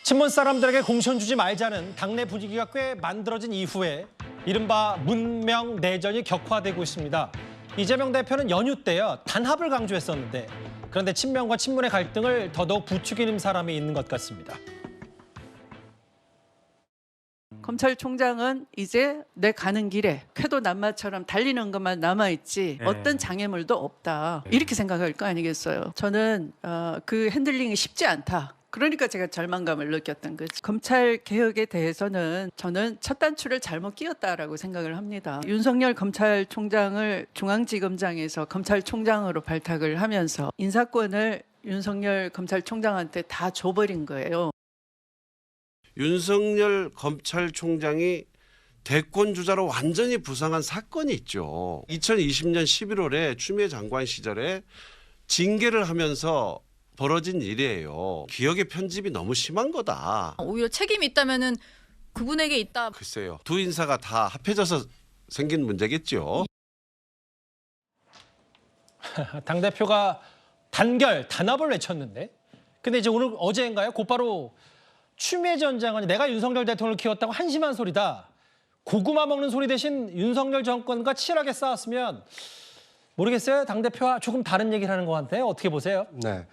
친문 사람들에게 공천 주지 말자는 당내 분위기가 꽤 만들어진 이후에 이른바 문명 내전이 격화되고 있습니다. 이재명 대표는 연휴 때요 단합을 강조했었는데 그런데 친명과 친문의 갈등을 더더욱 부추기는 사람이 있는 것 같습니다. 검찰총장은 이제 내 가는 길에 쾌도 남마처럼 달리는 것만 남아있지 어떤 장애물도 없다. 이렇게 생각할 거 아니겠어요. 저는 그 핸들링이 쉽지 않다. 그러니까 제가 절망감을 느꼈던 거죠. 검찰 개혁에 대해서는 저는 첫 단추를 잘못 끼웠다라고 생각을 합니다. 윤석열 검찰총장을 중앙지검장에서 검찰총장으로 발탁을 하면서 인사권을 윤석열 검찰총장한테 다 줘버린 거예요. 윤석열 검찰총장이 대권 주자로 완전히 부상한 사건이 있죠. 2020년 11월에 추미애 장관 시절에 징계를 하면서 벌어진 일이에요. 기억의 편집이 너무 심한 거다. 오히려 책임이 있다면은 그분에게 있다. 글쎄요. 두 인사가 다 합해져서 생긴 문제겠죠. 당대표가 단결, 단합을 외쳤는데 근데 이제 오늘 어제인가요? 곧바로 추미애 전 장관이 내가 윤석열 대통령을 키웠다고 한심한 소리다. 고구마 먹는 소리 대신 윤석열 정권과 치열하게 싸웠으면 모르겠어요. 당대표와 조금 다른 얘기를 하는 것 같아요. 어떻게 보세요? 네.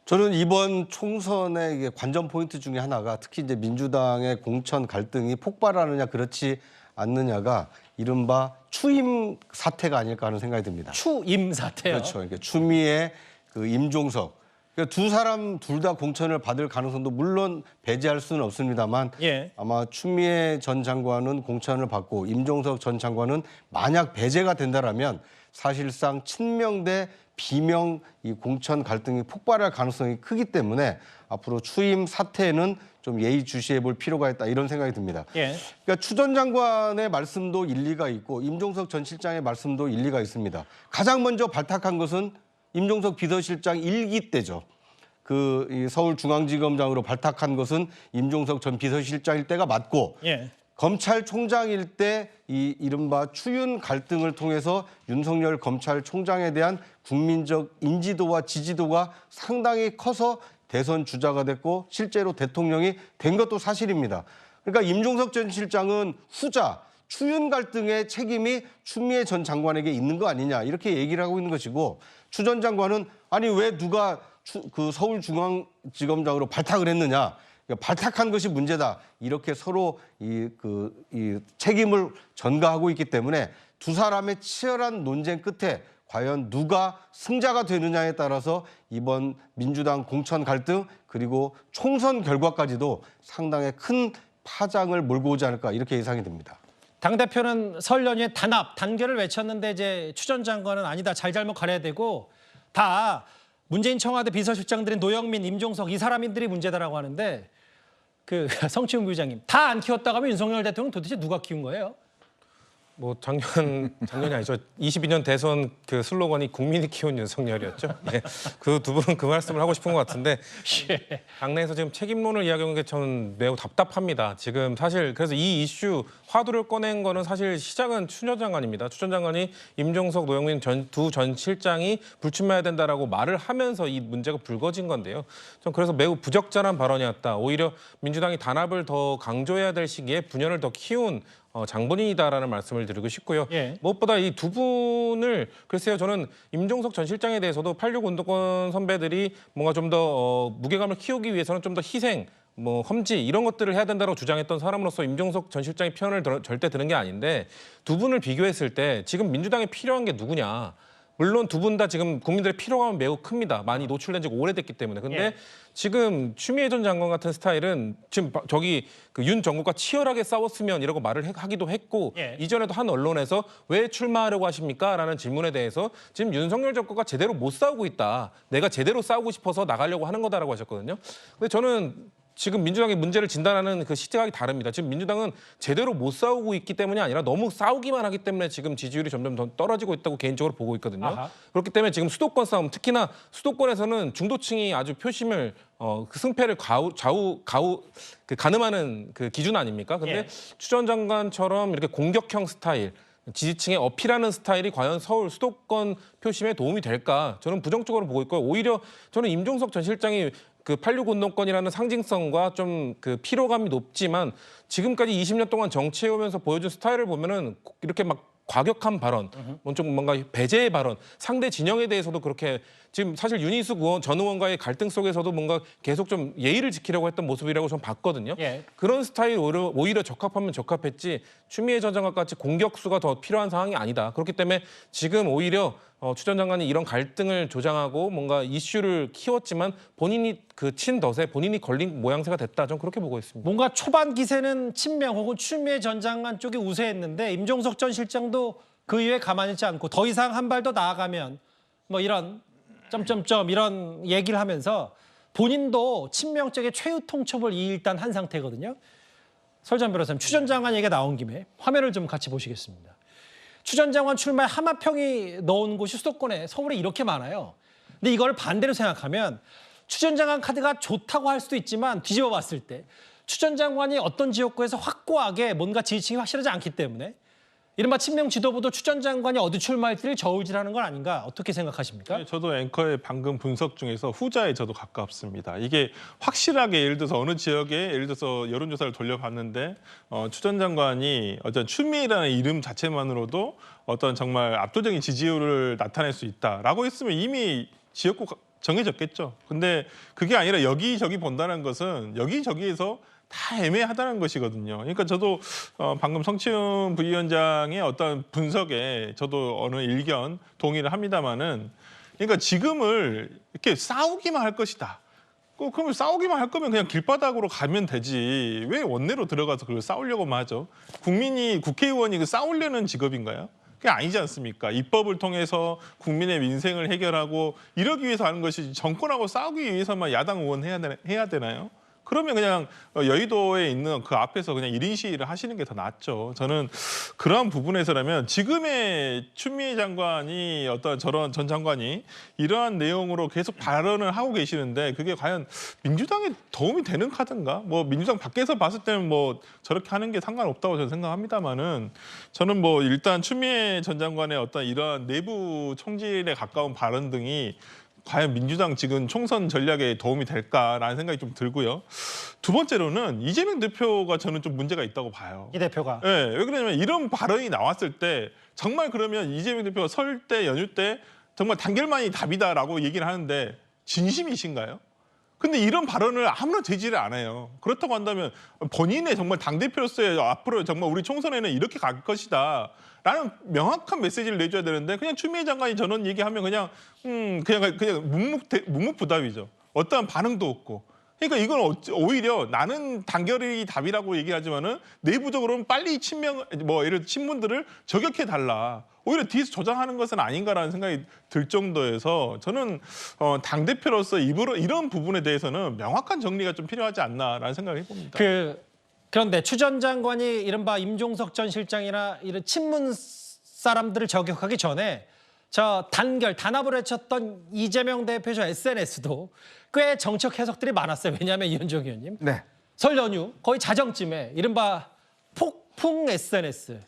저는 이번 총선의 이게 관전 포인트 중에 하나가 특히 이제 민주당의 공천 갈등이 폭발하느냐 그렇지 않느냐가 이른바 추임 사태가 아닐까 하는 생각이 듭니다. 추임 사태요. 그렇죠. 그러니까 추미애, 임종석. 그러니까 두 사람 둘 다 공천을 받을 가능성도 물론 배제할 수는 없습니다만 아마 추미애 전 장관은 공천을 받고 임종석 전 장관은 만약 배제가 된다라면 사실상 친명 대 비명 이 공천 갈등이 폭발할 가능성이 크기 때문에 앞으로 추임 사태는 좀 예의주시해 볼 필요가 있다 이런 생각이 듭니다. 그러니까 추 전 장관의 말씀도 일리가 있고 임종석 전 실장의 말씀도 일리가 있습니다. 가장 먼저 발탁한 것은 임종석 비서실장 1기 때죠. 이 서울중앙지검장으로 발탁한 것은 임종석 전 비서실장일 때가 맞고 검찰총장일 때 이 이른바 추윤 갈등을 통해서 윤석열 검찰총장에 대한 국민적 인지도와 지지도가 상당히 커서 대선 주자가 됐고 실제로 대통령이 된 것도 사실입니다. 그러니까 임종석 전 실장은 후자 추윤 갈등의 책임이 추미애 전 장관에게 있는 거 아니냐 이렇게 얘기를 하고 있는 것이고 추 전 장관은 아니 왜 누가 그 서울중앙지검장으로 발탁을 했느냐. 발탁한 것이 문제다. 이렇게 서로 이 책임을 전가하고 있기 때문에 두 사람의 치열한 논쟁 끝에 과연 누가 승자가 되느냐에 따라서 이번 민주당 공천 갈등 그리고 총선 결과까지도 상당히 큰 파장을 몰고 오지 않을까 이렇게 예상이 됩니다. 당대표는 설 연휴에 단합, 단결을 외쳤는데 이제 추 전 장관은 아니다. 잘잘못 가려야 되고 다 문재인 청와대 비서실장들인 노영민, 임종석 이 사람들이 문제다라고 하는데 성치훈 부의장님 다 안 키웠다고 하면 윤석열 대통령 도대체 누가 키운 거예요? 뭐 작년이 아니죠. 22년 대선 그 슬로건이 국민이 키운 윤석열이었죠. 그 두 분은 그 말씀을 하고 싶은 것 같은데 당내에서 지금 책임론을 이야기하는 게 저는 매우 답답합니다. 지금 사실 그래서 이 이슈 화두를 꺼낸 거는 사실 시작은 추 전 장관입니다. 추 전 장관이 임종석, 노영민 두 전 실장이 불출마해야 된다라고 말을 하면서 이 문제가 불거진 건데요. 전 그래서 매우 부적절한 발언이었다. 오히려 민주당이 단합을 더 강조해야 될 시기에 분열을 더 키운 장본인이다라는 말씀을 드리고 싶고요. 무엇보다 이 두 분을 글쎄요. 저는 임종석 전 실장에 대해서도 86 운동권 선배들이 뭔가 좀 더 무게감을 키우기 위해서는 좀 더 희생, 험지 이런 것들을 해야 된다고 주장했던 사람으로서 임종석 전 실장의 편을 절대 드는 게 아닌데 두 분을 비교했을 때 지금 민주당에 필요한 게 누구냐. 물론 두 분 다 지금 국민들의 피로감은 매우 큽니다. 많이 노출된 지가 오래됐기 때문에. 근데 지금 추미애 전 장관 같은 스타일은 지금 윤 정부가 치열하게 싸웠으면 이라고 말을 하기도 했고 이전에도 한 언론에서 왜 출마하려고 하십니까? 라는 질문에 대해서 지금 윤석열 정권과 제대로 못 싸우고 있다. 내가 제대로 싸우고 싶어서 나가려고 하는 거다라고 하셨거든요. 근데 저는 지금 민주당의 문제를 진단하는 그 시각이 다릅니다. 지금 민주당은 제대로 못 싸우고 있기 때문이 아니라 너무 싸우기만 하기 때문에 지금 지지율이 점점 더 떨어지고 있다고 개인적으로 보고 있거든요. 그렇기 때문에 지금 수도권 싸움, 특히나 수도권에서는 중도층이 아주 표심을 그 승패를 가늠하는 그 기준 아닙니까? 근데 추 전 장관처럼 이렇게 공격형 스타일, 지지층에 어필하는 스타일이 과연 서울 수도권 표심에 도움이 될까? 저는 부정적으로 보고 있고요. 오히려 저는 임종석 전 실장이 그 86 운동권이라는 상징성과 좀 그 피로감이 높지만 지금까지 20년 동안 정치해오면서 보여준 스타일을 보면은 이렇게 막 과격한 발언, 좀 뭔가 배제의 발언, 상대 진영에 대해서도 그렇게 지금 사실 윤희숙 의원, 전 의원과의 갈등 속에서도 뭔가 계속 좀 예의를 지키려고 했던 모습이라고 좀 봤거든요. 예. 그런 스타일 오히려 적합하면 적합했지 추미애 전 장관 같이 공격수가 더 필요한 상황이 아니다. 그렇기 때문에 지금 오히려 추 전 장관이 이런 갈등을 조장하고 뭔가 이슈를 키웠지만 본인이 그 친덫에 본인이 걸린 모양새가 됐다. 좀 그렇게 보고 있습니다. 뭔가 초반 기세는 친명 혹은 추미애 전 장관 쪽이 우세했는데 임종석 전 실장도 그 이후에 가만히 있지 않고 더 이상 한 발 더 나아가면 뭐 이런 점점점 이런 얘기를 하면서 본인도 친명 쪽의 최후 통첩을 일단 한 상태거든요. 설 전 변호사님, 추 전 장관 얘기가 나온 김에 화면을 좀 같이 보시겠습니다. 추 전 장관 출마에 하마평이 넣은 곳이 수도권에 서울에 이렇게 많아요. 근데 이걸 반대로 생각하면 추 전 장관 카드가 좋다고 할 수도 있지만 뒤집어 봤을 때 추 전 장관이 어떤 지역구에서 확고하게 뭔가 지지층이 확실하지 않기 때문에 이른바 친명 지도부도 추 전 장관이 어디 출마할지를 저울질하는 건 아닌가 어떻게 생각하십니까? 네, 저도 앵커의 방금 분석 중에서 후자에 저도 가깝습니다. 이게 확실하게 예를 들어서 어느 지역에 예를 들어서 여론조사를 돌려봤는데 추 전 장관이 어떤 추미애라는 이름 자체만으로도 어떤 정말 압도적인 지지율을 나타낼 수 있다라고 했으면 이미 지역구 정해졌겠죠. 근데 그게 아니라 여기저기 본다는 것은 여기저기에서 다 애매하다는 것이거든요. 그러니까 저도 방금 성치훈 부위원장의 어떤 분석에 저도 어느 일견 동의를 합니다마는 그러니까 지금을 이렇게 싸우기만 할 것이다. 그러면 싸우기만 할 거면 그냥 길바닥으로 가면 되지. 왜 원내로 들어가서 그걸 싸우려고만 하죠? 국회의원이 그 싸우려는 직업인가요? 그게 아니지 않습니까? 입법을 통해서 국민의 민생을 해결하고 이러기 위해서 하는 것이 정권하고 싸우기 위해서만 야당 의원 해야 되나요? 그러면 그냥 여의도에 있는 그 앞에서 그냥 1인 시위를 하시는 게 더 낫죠. 저는 그러한 부분에서라면 지금의 추미애 장관이 어떤 저런 전 장관이 이러한 내용으로 계속 발언을 하고 계시는데 그게 과연 민주당에 도움이 되는 카드인가? 뭐 민주당 밖에서 봤을 때는 뭐 저렇게 하는 게 상관없다고 저는 생각합니다만은 저는 뭐 일단 추미애 전 장관의 어떤 이러한 내부 총질에 가까운 발언 등이 과연 민주당 지금 총선 전략에 도움이 될까라는 생각이 좀 들고요. 두 번째로는 이재명 대표가 저는 좀 문제가 있다고 봐요. 이 대표가. 네, 왜 그러냐면 이런 발언이 나왔을 때 정말 그러면 이재명 대표가 설 때 연휴 때 정말 단결만이 답이다라고 얘기를 하는데 진심이신가요? 근데 이런 발언을 아무나 제지를 안 해요. 그렇다고 한다면 본인의 정말 당대표로서의 앞으로 정말 우리 총선에는 이렇게 갈 것이다. 라는 명확한 메시지를 내줘야 되는데 그냥 추미애 장관이 저런 얘기하면 그냥 묵묵부답이죠. 어떠한 반응도 없고. 그러니까 이건 오히려 나는 단결이 답이라고 얘기하지만은 내부적으로는 빨리 예를 친문들을 저격해 달라. 오히려 뒤에서 조장하는 것은 아닌가라는 생각이 들 정도에서 저는 당 대표로서 이런 부분에 대해서는 명확한 정리가 좀 필요하지 않나라는 생각을 해봅니다. 그런데 추 전 장관이 이른바 임종석 전 실장이나 이런 친문 사람들을 저격하기 전에 저 단합을 외쳤던 이재명 대표 저 SNS도 꽤 정책 해석들이 많았어요. 왜냐하면 이현정 의원님. 네. 설 연휴 거의 자정쯤에 이른바 폭풍 SNS.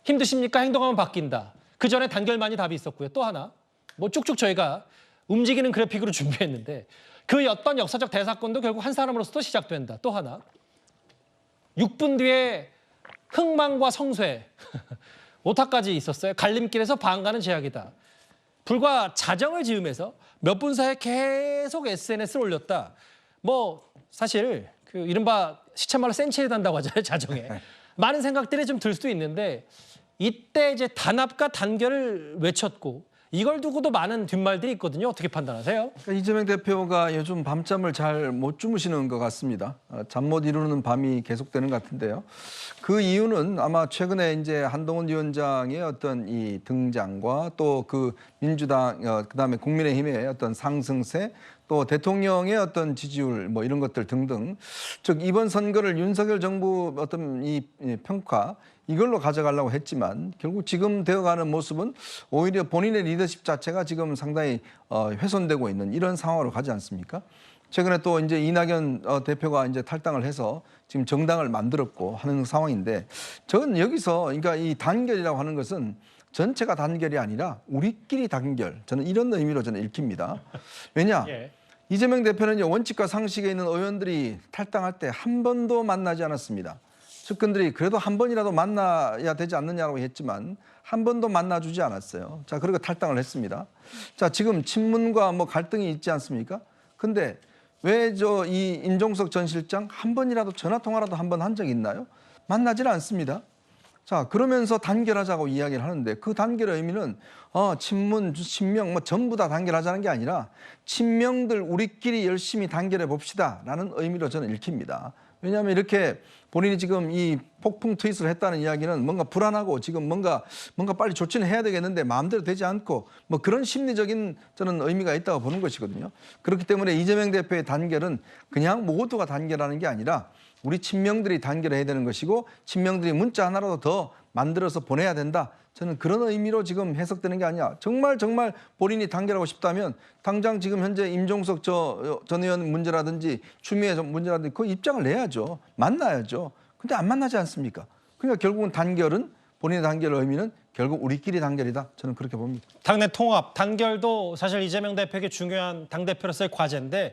힘드십니까? 행동하면 바뀐다. 그 전에 단결만이 답이 있었고요. 또 하나 뭐 쭉쭉 저희가 움직이는 그래픽으로 준비했는데 그 어떤 역사적 대사건도 결국 한 사람으로서도 시작된다. 또 하나 6분 뒤에 흥망과 성쇠 오타까지 있었어요. 갈림길에서 방가는 제약이다. 불과 자정을 지으면서 몇 분 사이에 계속 SNS를 올렸다. 뭐 사실 그 이른바 시쳇말로 센치해 단다고 하잖아요. 자정에. 많은 생각들이 좀 들 수도 있는데 이때 이제 단합과 단결을 외쳤고 이걸 두고도 많은 뒷말들이 있거든요. 어떻게 판단하세요? 그러니까 이재명 대표가 요즘 밤잠을 잘 못 주무시는 것 같습니다. 잠 못 이루는 밤이 계속되는 것 같은데요. 그 이유는 아마 최근에 이제 한동훈 위원장의 어떤 이 등장과 또 그 민주당 그다음에 국민의힘의 어떤 상승세 또 대통령의 어떤 지지율 뭐 이런 것들 등등 즉 이번 선거를 윤석열 정부 어떤 이 평가 이걸로 가져가려고 했지만 결국 지금 되어가는 모습은 오히려 본인의 리더십 자체가 지금 상당히 훼손되고 있는 이런 상황으로 가지 않습니까? 최근에 또 이제 이낙연 대표가 이제 탈당을 해서 지금 정당을 만들었고 하는 상황인데 저는 여기서 그러니까 이 단결이라고 하는 것은 전체가 단결이 아니라 우리끼리 단결 저는 이런 의미로 저는 읽힙니다. 왜냐? 이재명 대표는 원칙과 상식에 있는 의원들이 탈당할 때 한 번도 만나지 않았습니다. 측근들이 그래도 한 번이라도 만나야 되지 않느냐고 했지만 한 번도 만나주지 않았어요. 자, 그리고 탈당을 했습니다. 자, 지금 친문과 뭐 갈등이 있지 않습니까? 근데 왜 이 임종석 전 실장 한 번이라도 전화 통화라도 한 번 한 적 있나요? 만나지는 않습니다. 자, 그러면서 단결하자고 이야기를 하는데 그 단결의 의미는 친문, 친명 뭐 전부 다 단결하자는 게 아니라 친명들 우리끼리 열심히 단결해 봅시다라는 의미로 저는 읽힙니다. 왜냐하면 이렇게 본인이 지금 이 폭풍 트윗을 했다는 이야기는 뭔가 불안하고 지금 뭔가 빨리 조치는 해야 되겠는데 마음대로 되지 않고 뭐 그런 심리적인 저는 의미가 있다고 보는 것이거든요. 그렇기 때문에 이재명 대표의 단결은 그냥 모두가 단결하는 게 아니라 우리 친명들이 단결해야 되는 것이고 친명들이 문자 하나라도 더 만들어서 보내야 된다. 저는 그런 의미로 지금 해석되는 게 아니야. 정말 본인이 단결하고 싶다면 당장 지금 현재 임종석 전 의원 문제라든지 추미애 문제라든지 그 입장을 내야죠. 만나야죠. 근데 안 만나지 않습니까? 그러니까 결국은 단결은 본인의 단결의 의미는 결국 우리끼리 단결이다. 저는 그렇게 봅니다. 당내 통합, 단결도 사실 이재명 대표에게 중요한 당대표로서의 과제인데